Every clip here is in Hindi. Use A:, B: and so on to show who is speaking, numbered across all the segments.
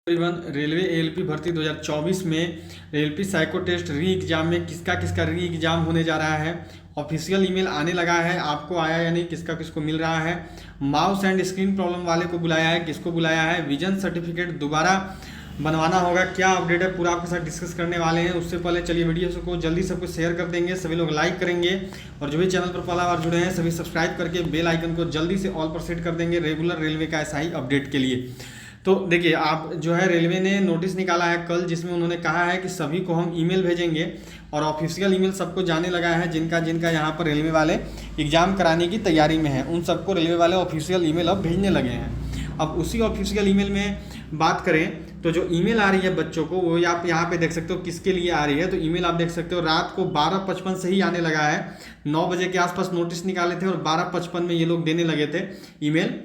A: एवरीवन, रेलवे एएलपी भर्ती 2024 में ALP psycho test re exam में किसका किसका री एग्जाम होने जा रहा है। ऑफिशियल ईमेल आने लगा है, आपको आया या नहीं, किसका किसको मिल रहा है। माउस एंड स्क्रीन प्रॉब्लम वाले को बुलाया है, किसको बुलाया है। विजन सर्टिफिकेट दोबारा बनवाना होगा, क्या अपडेट है पूरा आपके साथ डिस्कस करने वाले हैं। उससे पहले चलिए वीडियो को जल्दी सबको शेयर कर देंगे, सभी लोग लाइक करेंगे और जो भी चैनल पर पहला बार जुड़े हैं सभी सब्सक्राइब करके बेल आइकन को जल्दी से ऑल पर सेट कर देंगे रेगुलर रेलवे का ऐसा ही अपडेट के लिए। तो देखिए, आप जो है रेलवे ने नोटिस निकाला है कल, जिसमें उन्होंने कहा है कि सभी को हम ईमेल भेजेंगे और ऑफिशियल ईमेल सबको जाने लगा है। जिनका जिनका यहाँ पर रेलवे वाले एग्ज़ाम कराने की तैयारी में है उन सबको रेलवे वाले ऑफिशियल ईमेल अब भेजने लगे हैं। अब उसी ऑफिशियल ईमेल में बात करें तो जो ईमेल आ रही है बच्चों को, वो आप यहाँ पे देख सकते हो किसके लिए आ रही है। तो ईमेल आप देख सकते हो रात को 12:55 से ही आने लगा है। 9 बजे के आसपास नोटिस निकाले थे और 12:55 में ये लोग देने लगे थे ईमेल,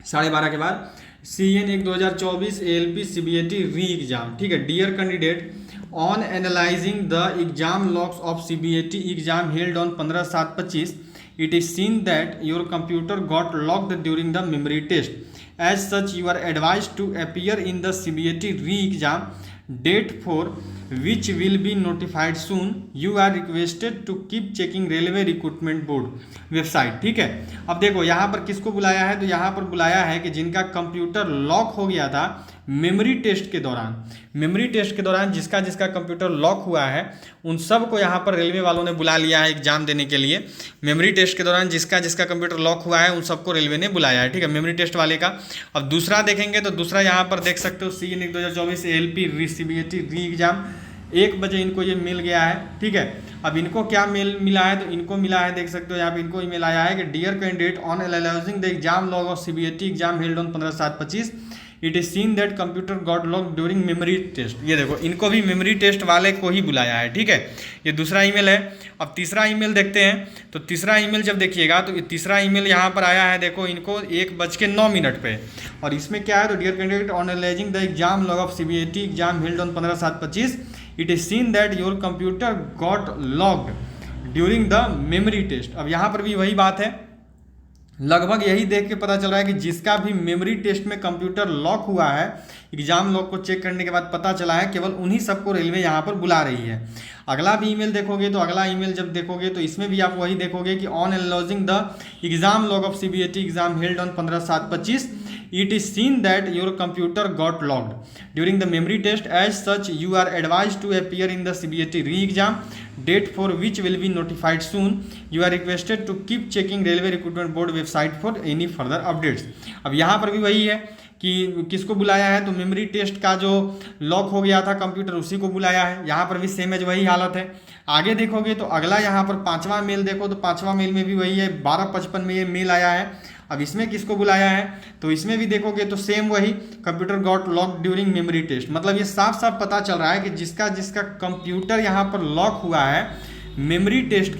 A: 12:30 के बाद। CN1 2024 ALP CBAT री एग्जाम, ठीक है। Dear candidate, on analysing the exam logs of CBAT exam held on 15/7/25, it is seen that your computer got locked during the memory test. As such, you are advised to appear in the CBAT re-exam date for which will be notified soon. You are requested to keep checking Railway Recruitment Board website, ठीक है। अब देखो यहाँ पर किसको बुलाया है, तो यहाँ पर बुलाया है कि जिनका कंप्यूटर लॉक हो गया था मेमोरी टेस्ट के दौरान। मेमोरी टेस्ट के दौरान जिसका जिसका कंप्यूटर लॉक हुआ है उन सब को यहाँ पर रेलवे वालों ने बुला लिया है एग्जाम देने के लिए। मेमोरी टेस्ट के दौरान जिसका जिसका कंप्यूटर लॉक हुआ है उन सबको रेलवे ने बुलाया है, ठीक है, मेमोरी टेस्ट वाले का। अब दूसरा देखेंगे तो दूसरा यहाँ पर देख सकते हो CN1 2024 ALP CBAT री एग्जाम 1 बजे इनको ये मिल गया है, ठीक है। अब इनको क्या मेल मिला है, तो इनको मिला है, देख सकते हो यहाँ पे इनको ईमेल आया है कि dear candidate, on analysing the exam log of CBAT exam held on 15/7/25, it is seen that computer got lock during memory test. ये देखो, इनको भी मेमोरी टेस्ट वाले को ही बुलाया है, ठीक है। ये दूसरा ईमेल है। अब तीसरा ईमेल देखते हैं, तो तीसरा ईमेल जब देखिएगा तो ये तीसरा ईमेल यहाँ पर आया है, देखो इनको 1:09 पे। और इसमें क्या है, तो dear candidate, on analysing the exam log of CBAT exam held on 15/7/25, it is seen that your computer got locked during the memory test. अब यहाँ पर भी वही बात है, लगभग यही देख के पता चल रहा है कि जिसका भी मेमोरी टेस्ट में कंप्यूटर लॉक हुआ है, एग्जाम लॉक को चेक करने के बाद पता चला है, केवल उन्हीं सबको रेलवे यहाँ पर बुला रही है। अगला भी ईमेल देखोगे तो अगला ईमेल जब देखोगे तो इसमें भी आप वही देखोगे कि on analysing the exam log of CBAT exam held on 15/7/25, it is seen that your computer got locked during the memory test. As such, you are advised to appear in the CBAT re-exam date for which will be notified soon. You are requested to keep checking Railway Recruitment Board website for any further updates. अब यहाँ पर भी वही है कि किसको बुलाया है, तो मेमोरी टेस्ट का जो लॉक हो गया था कंप्यूटर उसी को बुलाया है। यहाँ पर भी सेम एज वही हालत है। आगे देखोगे तो अगला यहाँ पर 5वां मेल देखो, तो 5वां मेल में भी वही है, 12:55 में ये मेल आया है। अब इसमें किसको बुलाया है, तो इसमें भी देखोगे तो सेम वही, computer got lock during memory test. मतलब ये साफ साफ पता चल रहा है कि जिसका जिसका कंप्यूटर यहाँ पर लॉक हुआ है मेमोरी टेस्ट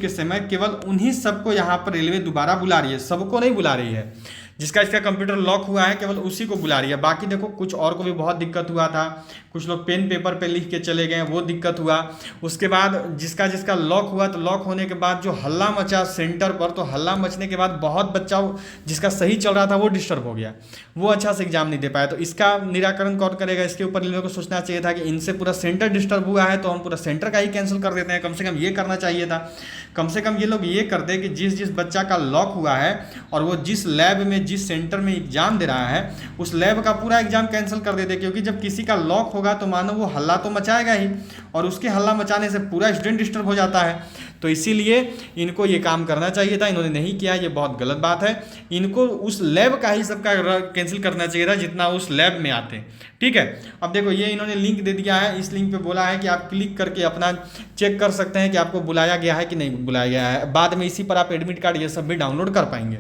A: के समय केवल उन्हीं सबको यहाँ पर रेलवे दोबारा बुला रही है, सबको नहीं बुला रही है। जिसका इसका कंप्यूटर लॉक हुआ है केवल उसी को बुला रही है। बाकी देखो कुछ और को भी बहुत दिक्कत हुआ था, कुछ लोग पेन पेपर पे लिख के चले गए, वो दिक्कत हुआ। उसके बाद जिसका जिसका लॉक हुआ, तो लॉक होने के बाद जो हल्ला मचा सेंटर पर, तो हल्ला मचने के बाद बहुत बच्चा जिसका सही चल रहा था वो डिस्टर्ब हो गया, वो अच्छा से एग्जाम नहीं दे पाया। तो इसका निराकरण कौन करेगा, इसके ऊपर रेलवे को सोचना चाहिए था कि इनसे पूरा सेंटर डिस्टर्ब हुआ है तो हम पूरा सेंटर का ही कैंसिल कर देते हैं। कम से कम ये करना चाहिए था। कम से कम ये लोग ये करते कि जिस जिस बच्चा का लॉक हुआ है और वो जिस लैब में जिस सेंटर में एग्जाम दे रहा है उस लैब का पूरा एग्जाम कैंसिल कर देते, क्योंकि जब किसी का लॉक होगा तो मानो वो हल्ला तो मचाएगा ही और उसके हल्ला मचाने से पूरा स्टूडेंट डिस्टर्ब हो जाता है। तो इसीलिए इनको ये काम करना चाहिए था, इन्होंने नहीं किया, ये बहुत गलत बात है। इनको उस लैब का ही सबका कैंसिल करना चाहिए था जितना उस लैब में आते, ठीक है। अब देखो ये इन्होंने लिंक दे दिया है, इस लिंक पे बोला है कि आप क्लिक करके अपना चेक कर सकते हैं कि आपको बुलाया गया है कि नहीं बुलाया गया है। बाद में इसी पर आप एडमिट कार्ड ये सब भी डाउनलोड कर पाएंगे।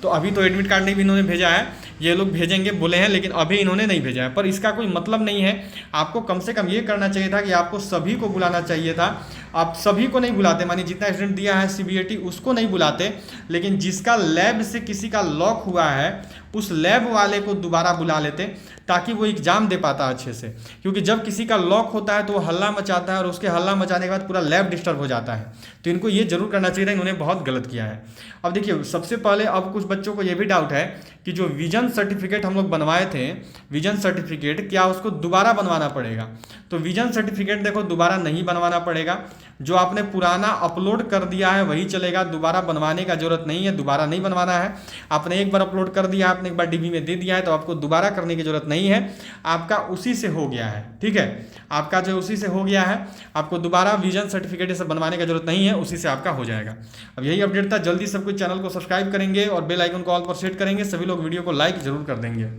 A: तो अभी तो एडमिट कार्ड नहीं भी इन्होंने भेजा है, ये लोग भेजेंगे बोले हैं, लेकिन अभी इन्होंने नहीं भेजा है। पर इसका कोई मतलब नहीं है, आपको कम से कम ये करना चाहिए था कि आपको सभी को बुलाना चाहिए था। आप सभी को नहीं बुलाते, मानिए जितना स्टूडेंट दिया है CBAT उसको नहीं बुलाते, लेकिन जिसका लैब से किसी का लॉक हुआ है उस लैब वाले को दोबारा बुला लेते ताकि वो एग्ज़ाम दे पाता अच्छे से। क्योंकि जब किसी का लॉक होता है तो वो हल्ला मचाता है और उसके हल्ला मचाने के बाद पूरा लैब डिस्टर्ब हो जाता है। तो इनको ये जरूर करना चाहिए था, इन्होंने बहुत गलत किया है। अब देखिए, सबसे पहले अब कुछ बच्चों को ये भी डाउट है कि जो विजन सर्टिफिकेट हम लोग बनवाए थे, विजन सर्टिफिकेट क्या उसको दोबारा बनवाना पड़ेगा? तो विजन सर्टिफिकेट देखो दोबारा नहीं बनवाना पड़ेगा, जो आपने पुराना अपलोड कर दिया है वही चलेगा, दोबारा बनवाने का जरूरत नहीं है, दोबारा नहीं बनवाना है। आपने एक बार अपलोड कर दिया, आपने एक बार डीबी में दे दिया है, तो आपको दोबारा करने की जरूरत नहीं है, आपका उसी से हो गया है। ठीक है, आपका जो उसी से हो गया है, आपको दोबारा विजन सर्टिफिकेट से बनवाने की जरूरत नहीं है, उसी से आपका हो जाएगा। अब यही अपडेट था, जल्दी सब कुछ चैनल को सब्सक्राइब करेंगे और बेल आइकन को ऑल पर सेट करेंगे, सभी लोग वीडियो को लाइक जरूर कर देंगे।